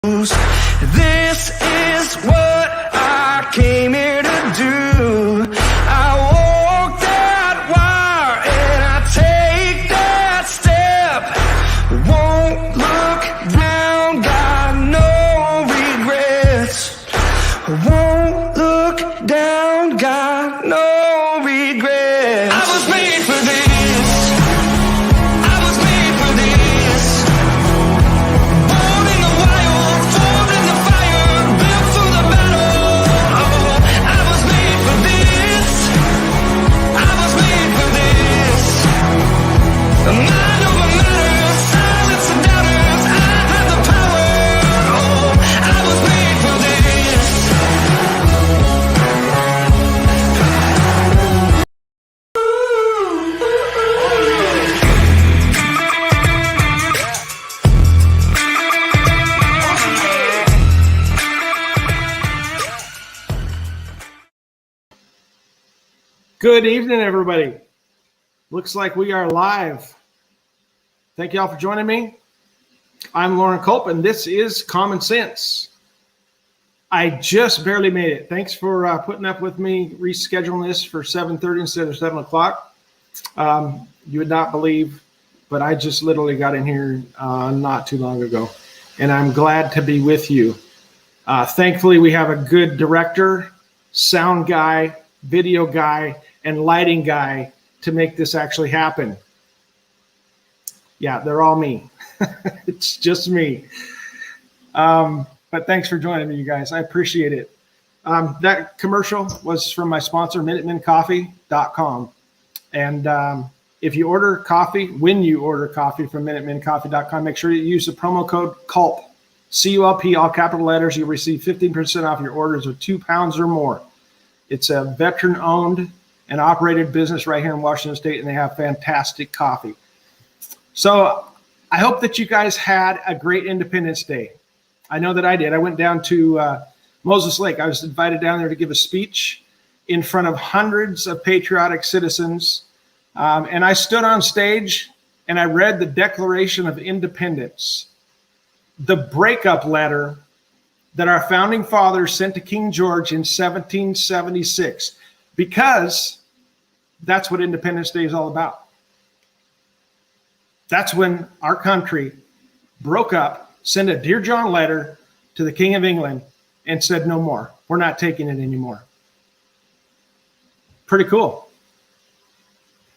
This is what I came here to do. I walk that wire and I take that step. Won't look down, got no regrets. Won't look down, got no regrets. I was made for this. I was made for this. Born in the wild, formed in the fire, built for the battle. Oh, I was made for this. I was made for this. The mind over matter, silence the doubters. I have the power. Oh, I was made for this. Good evening, everybody. Looks like we are live. Thank you all for joining me. I'm Loren Culp, and this is Common Sense. I just barely made it. Thanks for putting up with me rescheduling this for 7:30 instead of 7 o'clock. You would not believe, but I just literally got in here not too long ago, and I'm glad to be with you. Thankfully, we have a good director, sound guy, video guy, and lighting guy to make this actually happen. Yeah, they're all me. It's just me. But thanks for joining me, you guys. I appreciate it. That commercial was from my sponsor, MinutemenCoffee.com. And if you order coffee, when you order coffee from MinutemenCoffee.com, make sure you use the promo code CULP, C-U-L-P, all capital letters. You'll receive 15% off your orders of 2 pounds or more. It's a veteran-owned and operated business right here in Washington State, and they have fantastic coffee. So I hope that you guys had a great Independence Day. I know that I did. I went down to Moses Lake. I was invited down there to give a speech in front of hundreds of patriotic citizens. And I stood on stage and I read the Declaration of Independence, the breakup letter that our founding fathers sent to King George in 1776, because that's what Independence Day is all about. That's when our country broke up, sent a Dear John letter to the King of England and said, no more. We're not taking it anymore. Pretty cool.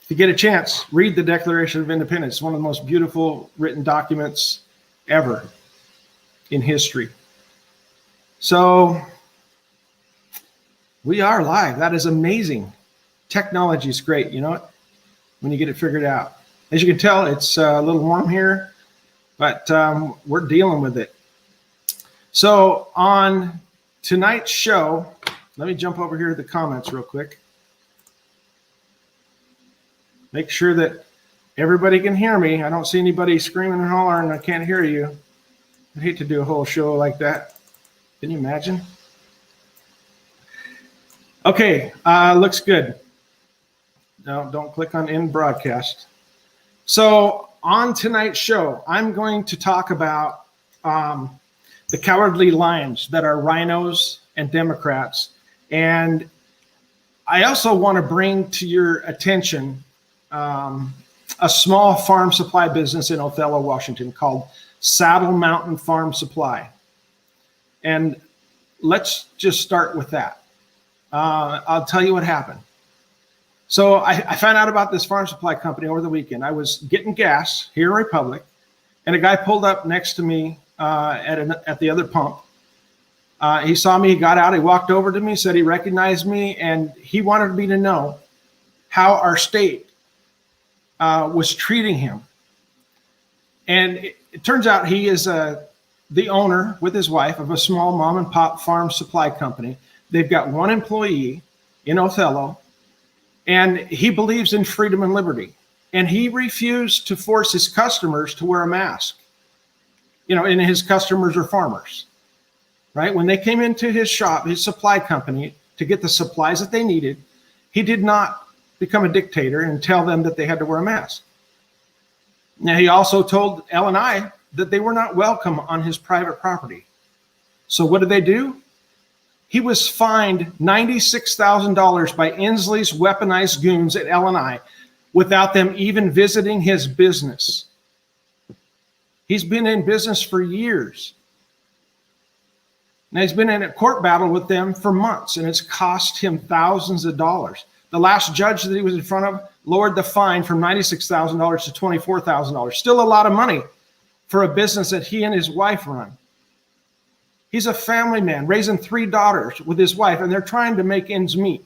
If you get a chance, read the Declaration of Independence. It's one of the most beautiful written documents ever in history. So we are live. That is amazing. Technology is great, you know, when you get it figured out. As you can tell, it's a little warm here, but we're dealing with it. So on tonight's show, let me jump over here to the comments real quick. Make sure that everybody can hear me. I don't see anybody screaming and hollering. I can't hear you. I'd hate to do a whole show like that. Can you imagine? Okay, looks good. No, don't click on end broadcast. So on tonight's show, I'm going to talk about the cowardly lions that are RINOs and Democrats. And I also want to bring to your attention a small farm supply business in Othello, Washington called Saddle Mountain Farm Supply. And let's just start with that. I'll tell you what happened. So I found out about this farm supply company over the weekend. I was getting gas here in Republic, and a guy pulled up next to me at the other pump. He saw me, he got out, he walked over to me, said he recognized me, and he wanted me to know how our state was treating him. And it turns out he is the owner with his wife of a small mom and pop farm supply company. They've got one employee in Othello, and he believes in freedom and liberty. And he refused to force his customers to wear a mask. You know, and his customers are farmers, right? When they came into his shop, his supply company, to get the supplies that they needed, he did not become a dictator and tell them that they had to wear a mask. Now, he also told Elle and I that they were not welcome on his private property. So what did they do? He was fined $96,000 by Inslee's weaponized goons at L&I without them even visiting his business. He's been in business for years. Now he's been in a court battle with them for months, and it's cost him thousands of dollars. The last judge that he was in front of lowered the fine from $96,000 to $24,000. Still a lot of money for a business that he and his wife run. He's a family man raising 3 daughters with his wife, and they're trying to make ends meet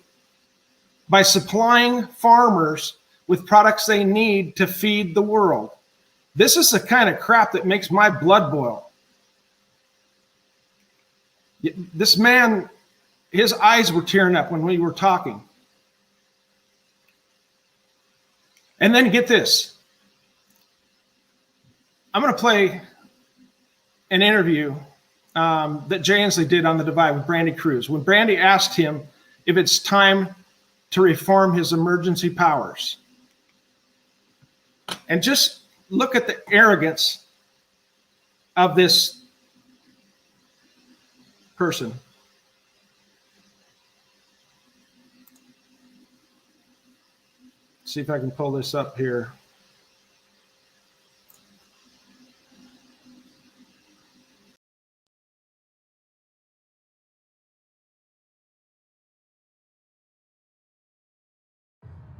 by supplying farmers with products they need to feed the world. This is the kind of crap that makes my blood boil. This man, his eyes were tearing up when we were talking. And then get this. I'm going to play an interview that Jay Inslee did on The Divide with Brandy Cruz, when Brandy asked him if it's time to reform his emergency powers. And just look at the arrogance of this person. See if I can pull this up here.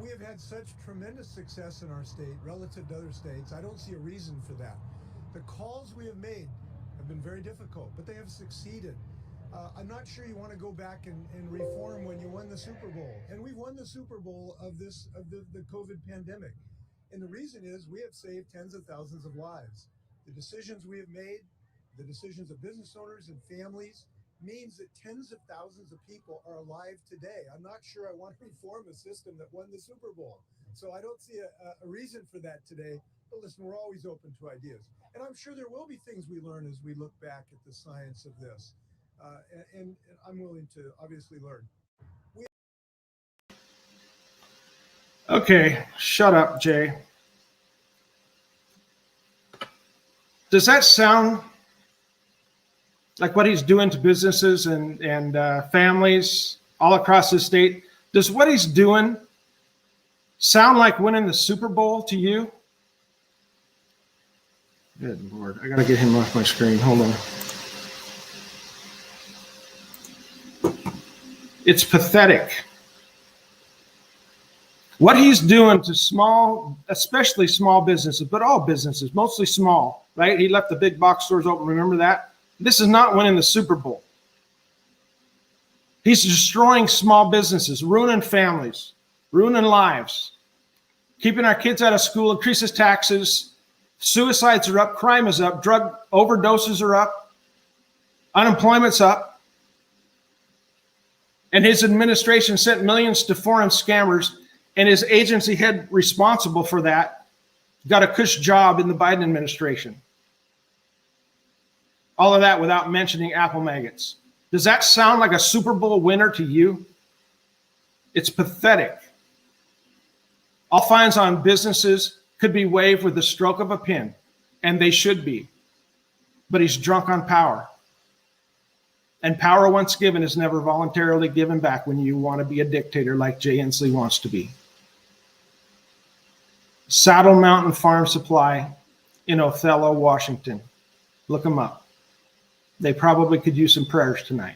We have had such tremendous success in our state relative to other states. I don't see a reason for that. The calls we have made have been very difficult, but they have succeeded. I'm not sure you want to go back and reform when you won the Super Bowl. And we've won the Super Bowl of the COVID pandemic. And the reason is we have saved tens of thousands of lives. The decisions we have made, the decisions of business owners and families, means that tens of thousands of people are alive today. I'm not sure I want to reform a system that won the Super Bowl. So I don't see a reason for that today. But listen, we're always open to ideas. And I'm sure there will be things we learn as we look back at the science of this. And I'm willing to obviously learn. Okay, shut up, Jay. Does that sound like what he's doing to businesses and families all across the state? Does what he's doing sound like winning the Super Bowl to you? Good Lord, I gotta get him off my screen. Hold on. It's pathetic. What he's doing to small, especially small businesses, but all businesses, mostly small, right? He left the big box stores open. Remember that? This is not winning the Super Bowl. He's destroying small businesses, ruining families, ruining lives, keeping our kids out of school, increases taxes, suicides are up, crime is up, drug overdoses are up, unemployment's up. And his administration sent millions to foreign scammers, and his agency head responsible for that got a cush job in the Biden administration. All of that without mentioning apple maggots. Does that sound like a Super Bowl winner to you? It's pathetic. All fines on businesses could be waived with the stroke of a pen, and they should be. But he's drunk on power. And power once given is never voluntarily given back when you want to be a dictator like Jay Inslee wants to be. Saddle Mountain Farm Supply in Othello, Washington. Look them up. They probably could use some prayers tonight.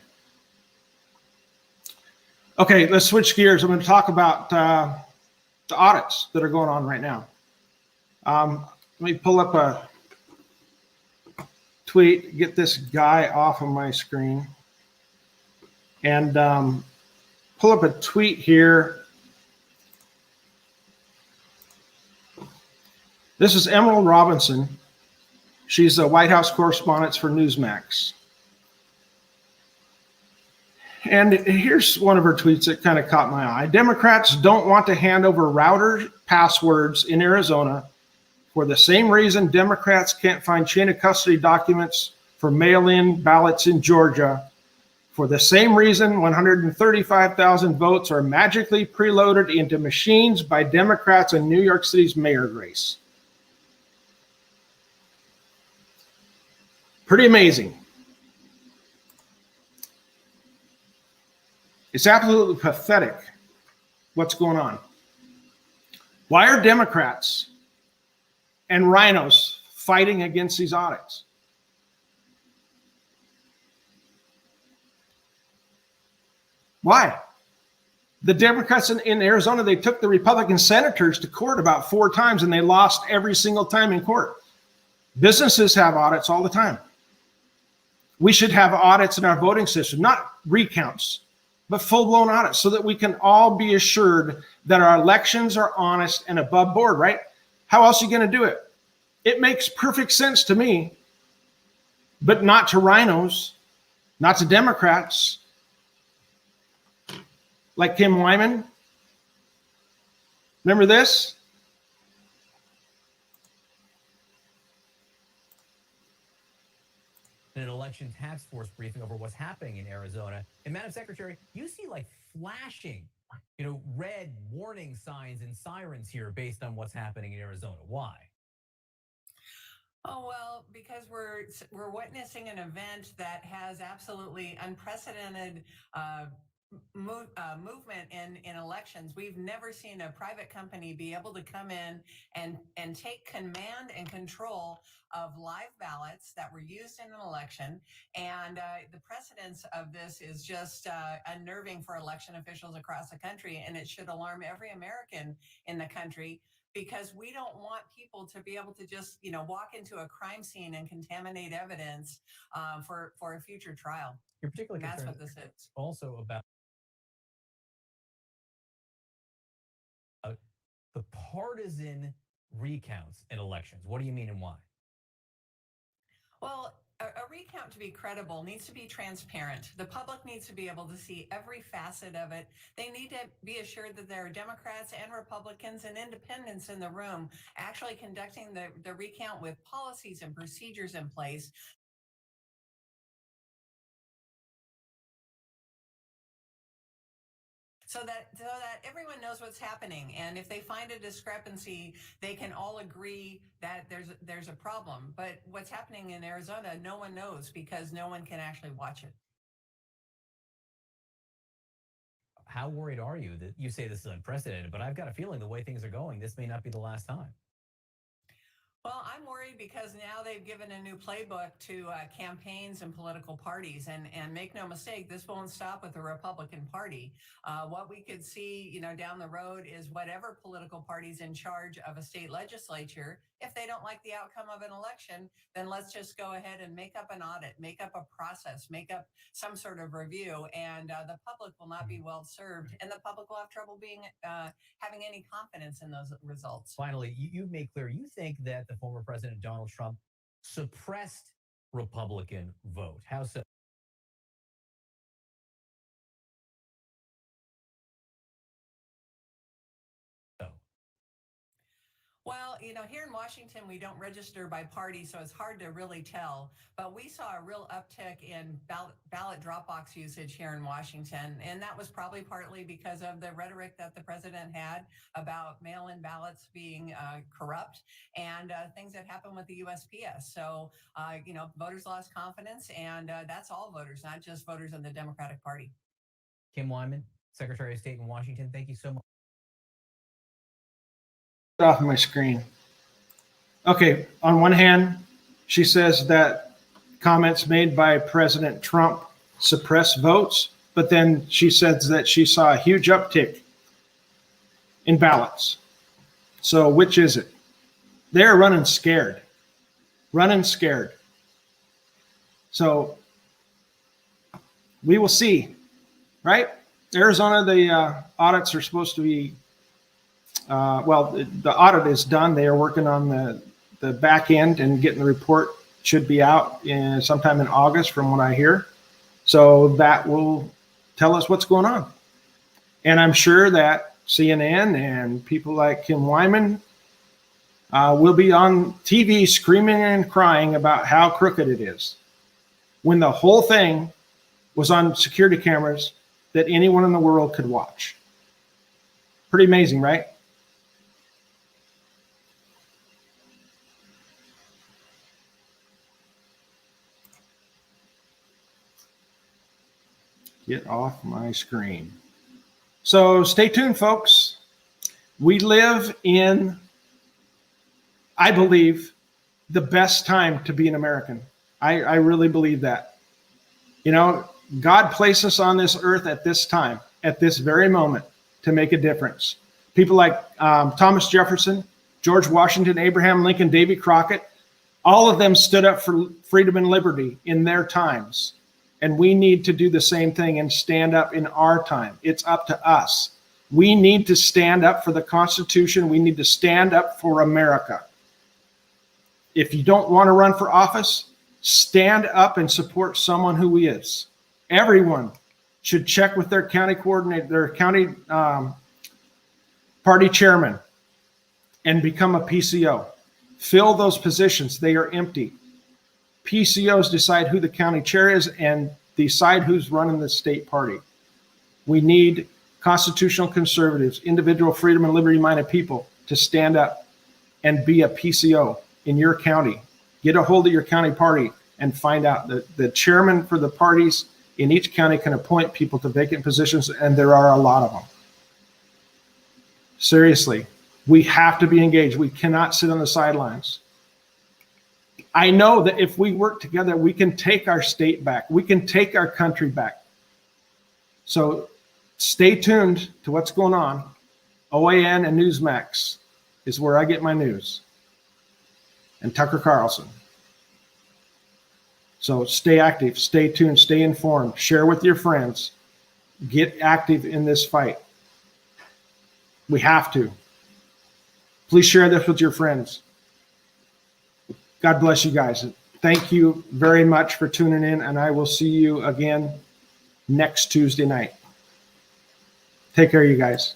Okay, let's switch gears. I'm going to talk about the audits that are going on right now. Let me pull up a tweet, get this guy off of my screen, and pull up a tweet here. This is Emerald Robinson. She's a White House correspondent for Newsmax. And here's one of her tweets that kind of caught my eye. Democrats don't want to hand over router passwords in Arizona for the same reason Democrats can't find chain of custody documents for mail-in ballots in Georgia. For the same reason 135,000 votes are magically preloaded into machines by Democrats in New York City's mayor race. Pretty amazing. It's absolutely pathetic what's going on. Why are Democrats and RINOs fighting against these audits? Why? The Democrats in Arizona, they took the Republican senators to court about 4 times, and they lost every single time in court. Businesses have audits all the time. We should have audits in our voting system, not recounts, but full-blown audits, so that we can all be assured that our elections are honest and above board, right? How else are you going to do it? It makes perfect sense to me, but not to RINOs, not to Democrats, like Kim Wyman. Remember this? An election task force briefing over what's happening in Arizona. And Madam Secretary, you see like flashing, red warning signs and sirens here based on what's happening in Arizona. Why? Oh, well, because we're witnessing an event that has absolutely unprecedented movement in elections. We've never seen a private company be able to come in and take command and control of live ballots that were used in an election. And the precedence of this is just unnerving for election officials across the country, and it should alarm every American in the country, because we don't want people to be able to just, walk into a crime scene and contaminate evidence for a future trial. Your particular And that's concern what this is. also about the partisan recounts in elections. What do you mean and why? Well, a recount, to be credible, needs to be transparent. The public needs to be able to see every facet of it. They need to be assured that there are Democrats and Republicans and independents in the room actually conducting the recount with policies and procedures in place. So that everyone knows what's happening, and if they find a discrepancy, they can all agree that there's a problem. But what's happening in Arizona, no one knows, because no one can actually watch it. How worried are you that you say this is unprecedented, but I've got a feeling the way things are going, this may not be the last time. Well, I'm worried because now they've given a new playbook to campaigns and political parties, and make no mistake, this won't stop with the Republican Party. What we could see, down the road is whatever political party's in charge of a state legislature, if they don't like the outcome of an election, then let's just go ahead and make up an audit, make up a process, make up some sort of review, and the public will not be well served, and the public will have trouble having any confidence in those results. Finally, you've made clear you think that the former President Donald Trump suppressed Republican vote. How so? Well, here in Washington, we don't register by party, so it's hard to really tell. But we saw a real uptick in ballot drop box usage here in Washington. And that was probably partly because of the rhetoric that the president had about mail-in ballots being corrupt, and things that happened with the USPS. So, voters lost confidence, and that's all voters, not just voters in the Democratic Party. Kim Wyman, Secretary of State in Washington, thank you so much. Off my screen. Okay, on one hand, she says that comments made by President Trump suppress votes, but then she says that she saw a huge uptick in ballots. So which is it? They're running scared. So we will see, right? Arizona, the audits are supposed to be the audit is done. They are working on the back end and getting the report. Should be out sometime in August, from what I hear. So that will tell us what's going on. And I'm sure that CNN and people like Kim Wyman will be on TV screaming and crying about how crooked it is, when the whole thing was on security cameras that anyone in the world could watch. Pretty amazing, right? Get off my screen. So stay tuned, folks. We live in, I believe, the best time to be an American. I really believe that. You know, God placed us on this earth at this time, at this very moment, to make a difference. People like Thomas Jefferson, George Washington, Abraham Lincoln, Davy Crockett, all of them stood up for freedom and liberty in their times. And we need to do the same thing and stand up in our time. It's up to us. We need to stand up for the Constitution. We need to stand up for America. If you don't want to run for office, stand up and support someone who is. Everyone should check with their county coordinator, their county party chairman, and become a PCO. Fill those positions. They are empty. PCOs decide who the county chair is and decide who's running the state party. We need constitutional conservatives, individual freedom and liberty-minded people to stand up and be a PCO in your county. Get a hold of your county party and find out that the chairman for the parties in each county can appoint people to vacant positions, and there are a lot of them. Seriously, we have to be engaged. We cannot sit on the sidelines. I know that if we work together, we can take our state back. We can take our country back. So stay tuned to what's going on. OAN and Newsmax is where I get my news. And Tucker Carlson. So stay active, stay tuned, stay informed, share with your friends, get active in this fight. We have to. Please share this with your friends. God bless you guys. Thank you very much for tuning in, and I will see you again next Tuesday night. Take care, you guys.